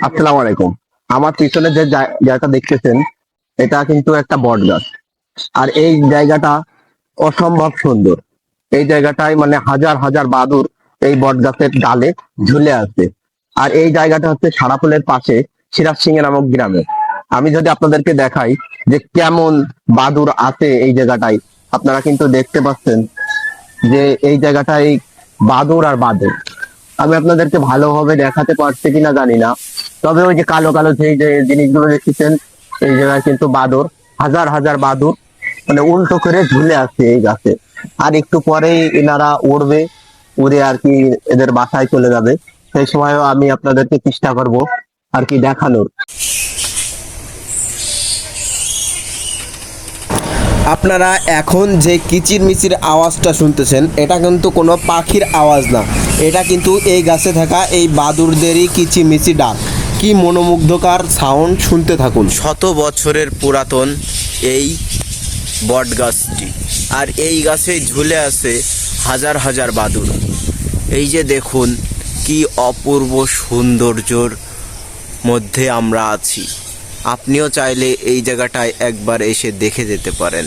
আসসালামু আলাইকুম। আমার পিছনে যে জায়গাটা দেখতেছেন, এটা কিন্তু একটা বট গাছ। আর এই জায়গাটা অসম্ভব সুন্দর। এই জায়গাটায় মানে হাজার হাজার বাদুড় এই বট গাছের ডালে ঝুলে আছে। আর এই জায়গাটা হচ্ছে সারাপোলের পাশে সিরাজসিংহে নামক গ্রামে। আমি যদি আপনাদেরকে দেখাই যে কেমন বাদুড় আছে এই জায়গাটায়, আপনারা কিন্তু দেখতে পাচ্ছেন যে এই জায়গাটায় বাদুড় আর বাদুড়। আমি আপনাদেরকে ভালোভাবে দেখাতে পারছি কিনা জানি না, তবে ওই যে কালো কালো যে জিনিসগুলো দেখতেছেন, এই জায়গায় কিন্তু বাদুড়, হাজার হাজার বাদুড় মানে উল্টো করে ঝুলে আছে এই গাছে। আর একটু পরেই এনারা উড়বে, উড়ে আর কি এদের বাসায় চলে যাবে। সেই সময়ও আমি আপনাদেরকে চেষ্টা করব আর কি দেখানোর। আপনারা এখন যে কিচিরমিচির আওয়াজটা শুনতেছেন, এটা কিন্তু কোনো পাখির আওয়াজ না, এটা কিন্তু এই গাছে থাকা এই বাদুড়দেরই কিচিরমিচির ডাক। কি মনোমুগ্ধকর সাউন্ড, শুনতে থাকুন। শত বছরের পুরাতন এই বট গাছটি, আর এই গাছে ঝুলে আছে হাজার হাজার বাদুড়। এই যে দেখুন কি অপূর্ব সৌন্দর্যর মধ্যে আমরা আছি। আপনিও চাইলে এই জায়গাটায় একবার এসে দেখে যেতে পারেন।